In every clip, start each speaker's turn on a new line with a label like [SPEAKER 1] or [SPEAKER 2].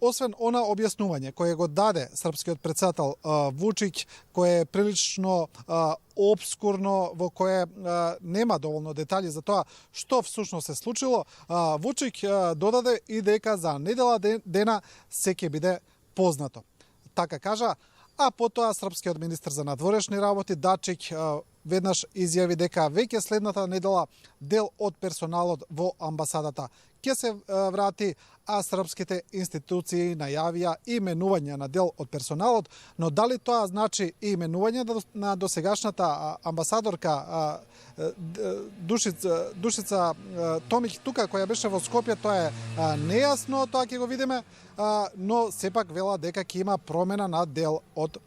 [SPEAKER 1] освен она објаснување кое го даде српскиот председател Вучиќ, кое е прилично обскурно, во кое нема доволно детали за тоа што всушност се случило, Вучиќ додаде и дека за недела дена се ќе биде познато. Така кажа, а потоа српскиот министер за надворешни работи Дачиќ веднаш изјави дека веќе следната недела дел од персоналот во амбасадата ќе се врати, а српските институции најавија именување на дел од персоналот, но дали тоа значи и именување на досегашната амбасадорка Душица Томиќ тука, која беше во Скопје, тоа е нејасно, тоа ќе го видиме, но сепак вела дека ќе има промена на дел од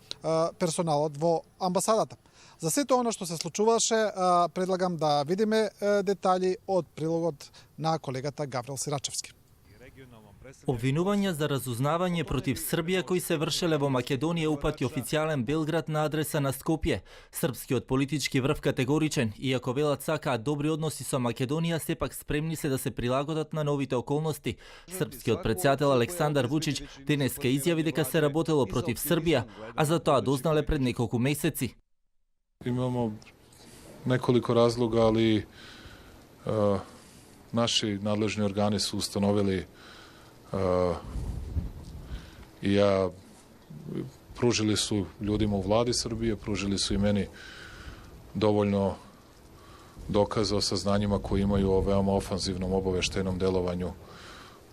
[SPEAKER 1] персоналот во амбасадата. За сето оно што се случуваше, предлагам да видиме детали од прилогот на колегата Гаврил Сирачевски.
[SPEAKER 2] Обвинувања за разузнавање против Србија кои се вршеле во Македонија упати официјален Белград на адреса на Скопје. Српскиот политички врв категоричен, иако велат сакаат добри односи со Македонија, сепак спремни се да се прилагодат на новите околности. Српскиот председател Александар Вучиќ денеска изјави дека се работело против Србија, а за тоа дознале пред неколку месеци.
[SPEAKER 3] Imamo nekoliko razloga, ali naši nadležni organi su ustanovili i pružili su ljudima u vladi Srbije, pružili su i meni dovoljno dokaza o saznanjima koje imaju o veoma ofanzivnom obaveštajnom delovanju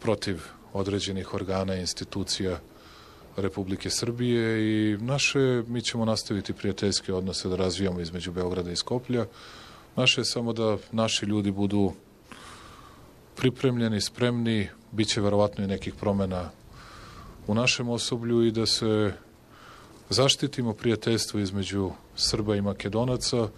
[SPEAKER 3] protiv određenih organa i institucija Republike Srbije i mi ćemo nastaviti prijateljske odnose da razvijamo između Beograda i Skoplja. Naše je samo da naši ljudi budu pripremljeni, spremni, bit će verovatno i nekih promena u našem osoblju i da se zaštitimo prijateljstvo između Srba i Makedonaca.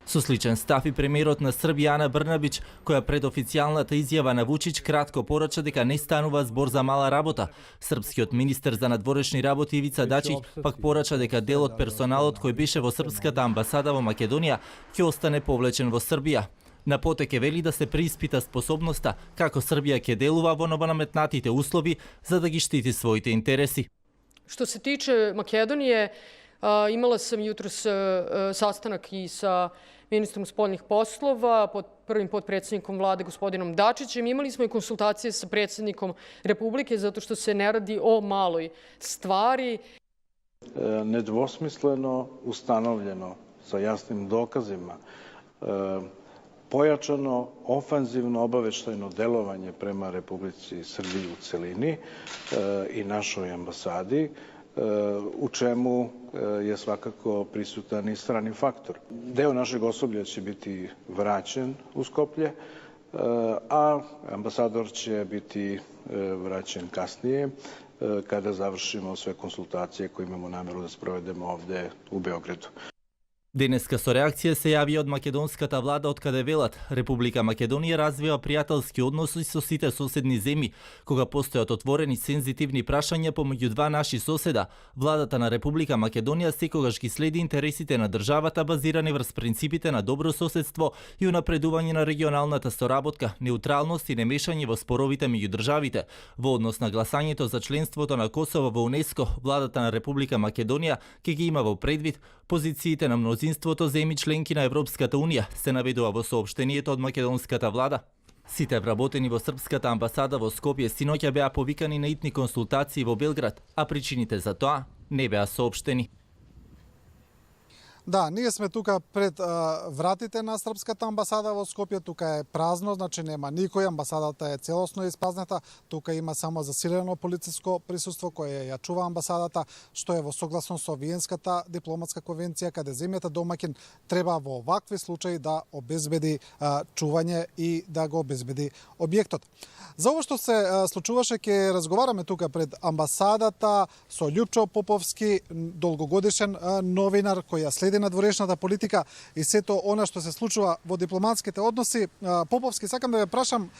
[SPEAKER 2] Со сличен став и премиерот на Србија Ана Брнабиќ, која пред официјалната изјава на Вучиќ кратко порача дека не станува збор за мала работа. Српскиот министер за надворешни работи Ивица Дачиќ пак порача дека дел од персоналот кој беше во српската амбасада во Македонија ќе остане повлечен во Србија. На потеке вели да се преиспита способноста како Србија ќе делува во новонаметнатите услови за да ги штити своите интереси.
[SPEAKER 4] Što se tiče Makedonije, imala sam jutros sastanak i sa ministrom spoljnih poslova, prvim potpredsjednikom vlade gospodinom Dačićem. Imali smo i konsultacije sa predsjednikom Republike zato što se ne radi o maloj stvari.
[SPEAKER 5] Nedvosmisleno ustanovljeno sa jasnim dokazima pojačano ofanzivno obaveštajno delovanje prema Republici Srbiji u celini i našoj ambasadi, u čemu je svakako prisutan i strani faktor. Deo našeg osoblja će biti vraćen u Skoplje, a ambasador će biti vraćen kasnije kada završimo sve konsultacije koje imamo nameru da sprovedemo ovde u Beogradu.
[SPEAKER 2] Денеска со реакција се јави од македонската влада од каде велат Република Македонија развива пријателски односи со сите соседни земји. Кога постојат отворени сензитивни прашања помеѓу два наши соседа, владата на Република Македонија секогаш ги следи интересите на државата базирани врз принципите на добро соседство и унапредување на регионалната соработка, неутралност и немешање во споровите меѓу државите. Во однос на гласањето за членството на Косово во УНЕСКО, владата на Република Македонија ќе ги има во предвид позициите на мнозинството земји членки на Европската унија, се наведува во соопштението од македонската влада. Сите вработени во српската амбасада во Скопје синоќа беа повикани на итни консултации во Белград, а причините за тоа не беа соопштени.
[SPEAKER 1] Да, ние сме тука пред вратите на српската амбасада во Скопје, тука е празно, значи нема никој, амбасадата е целосно испазнета, тука има само засилено полициско присуство кое ја чува амбасадата, што е во согласно со Виенската дипломатска конвенција, каде земјата домаќин треба во овакви случаи да обезбеди чување и да го обезбеди објектот. За ово што се случуваше ќе разговараме тука пред амбасадата со Љупчо Поповски, долгогодишен новинар кој ја следи води надворешната политика и сето она што се случува во дипломатските односи. Поповски, сакам да ве прашам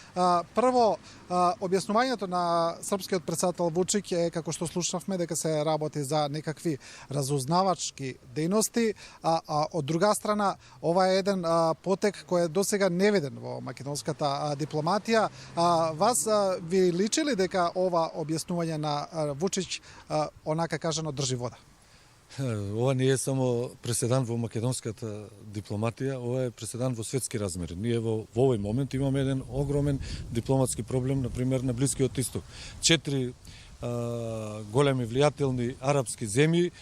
[SPEAKER 1] прво објаснувањето на српскиот претседател Вучиќ е како што слушнавме дека се работи за некакви разузнавачки дејности, а од друга страна ова е еден потек кој е досега невиден во македонската дипломатија. Вас ви личи ли дека ова објаснување на Вучиќ онака кажано држи вода?
[SPEAKER 6] Ова не е само преседан во македонската дипломатија, ова е преседан во светски размери. Ние во овој момент имаме еден огромен дипломатски проблем, например, на Блискиот Исток. 4 големи влијателни арапски земји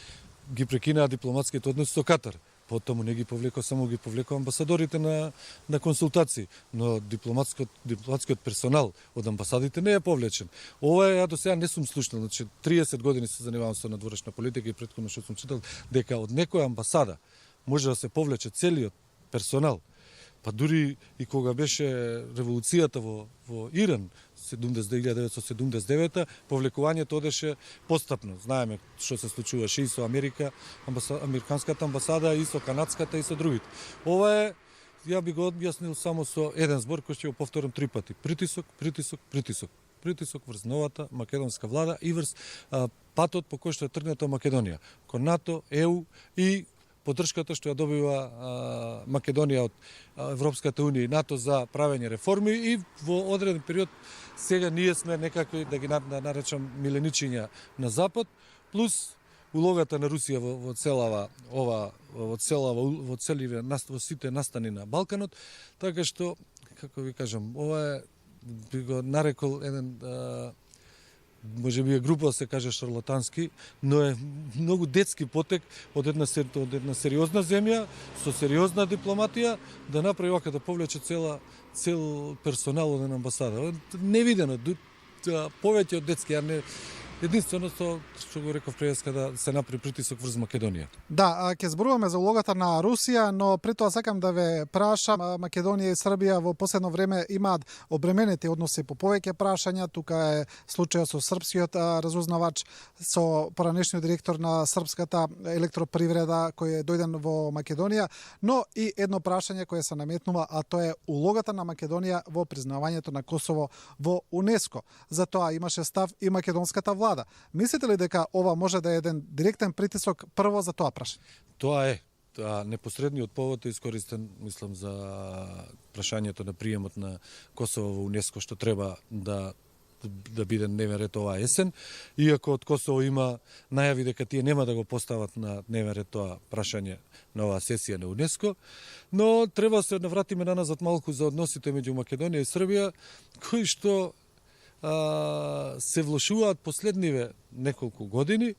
[SPEAKER 6] ги прекинаа дипломатските односи со Катар. Потому не ги повлеко, само ги повлеко амбасадорите на консултации, но дипломатскиот персонал од амбасадите не е повлечен. Ова ја до сега не сум слушнал, значи 30 години се занимавам со надворешна политика и претходно што сум читал дека од некоја амбасада може да се повлече целиот персонал. Па дури и кога беше револуцијата во Иран 1979, повлекувањето одеше постапно. Знаеме што се случуваше и со американската амбасада, и со канадската, и со другите. Ова е, ја би го објаснил само со еден збор кој ќе го повторам 3 пати. Притисок, притисок, притисок. Притисок врз новата македонска влада и врз патот по кој што е тргната Македонија. Кон НАТО, ЕУ и поддршката што ја добива Македонија од Европската унија и НАТО за правење реформи и во одреден период сега ние сме некакви, да ги наречам, миленичиња на Запад, плюс улогата на Русија во сите настани на Балканот, така што, како ви кажам, ова е, би го нарекол еден може би е група да се каже шарлатански, но е многу детски потек од една сериозна земја, со сериозна дипломатија, да направи ока, да повлече цел персонал од една амбасада. Невидено, повеќе од детски, а не единствено што го реков преска да се направи притисок врз Македонија.
[SPEAKER 1] Да, ќе зборуваме за улогата на Русија, но при тоа сакам да ве прашам, Македонија и Србија во последно време имаат обременети односи по повеќе прашања. Тука е случајот со српскиот разузнавач, со поранешниот директор на српската електропривреда кој е дојден во Македонија, но и едно прашање кое се наметнува, а тоа е улогата на Македонија во признавањето на Косово во УНЕСКО. За тоа имаше став и македонската влада. Мислите ли дека ова може да е еден директен притисок прво за тоа прашање?
[SPEAKER 6] Тоа е. Непосредниот повод е искористен, мислам, за прашањето на приемот на Косово во УНЕСКО, што треба да биде дневен ред оваа есен. Иако од Косово има најави дека тие нема да го постават на дневен ред тоа прашање на оваа сесија на УНЕСКО, но треба се навратиме наназад малку за односите меѓу Македонија и Србија, кои што се влошуваат последниве неколку години,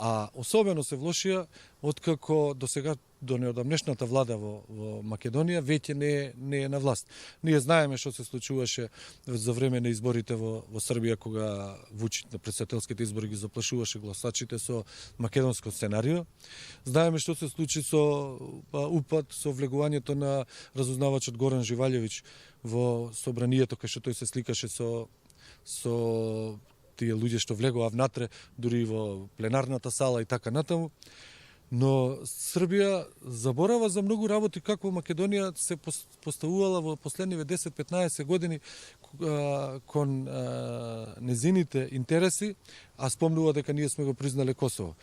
[SPEAKER 6] а особено се влошија откако до сега, до неодамнешната влада во Македонија веќе не е на власт. Ние знаеме што се случуваше за време на изборите во Србија, кога Вучиќ на претседателските избори ги заплашуваше гласачите со македонско сценарио. Знаеме што се случи со упад, со влегувањето на разузнавачот Горан Живалјевиќ во собранието, кај што тој се сликаше со тие луѓе што влегоа внатре, дури во пленарната сала и така натаму. Но Србија заборава за многу работи како Македонија се поставувала во последниве 10-15 години кон незините интереси, а спомнува дека ние сме го признале Косово.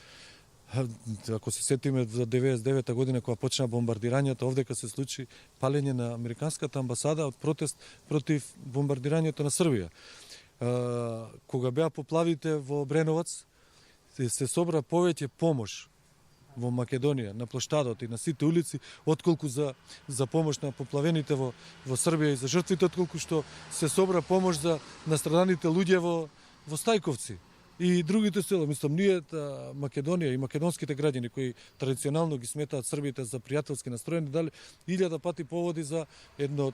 [SPEAKER 6] Ако се сетиме за 99 година кога почна бомбардирањето, овдека се случи палење на американската амбасада од протест против бомбардирањето на Србија. Кога беа поплавите во Обреновац, се собра повеќе помош во Македонија, на плоштадот и на сите улици, отколку за помош на поплавените во Србија и за жртвите, отколку што се собра помош за настраданите луѓе во Стајковци и другите села. Мислам, ние Македонија и македонските граѓани кои традиционално ги сметаат србите за пријателски настроени, дали 1000 пати поводи за едно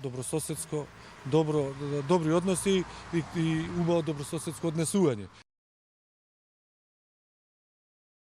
[SPEAKER 6] добрососедско, добри односи и убаво добрососедско однесување.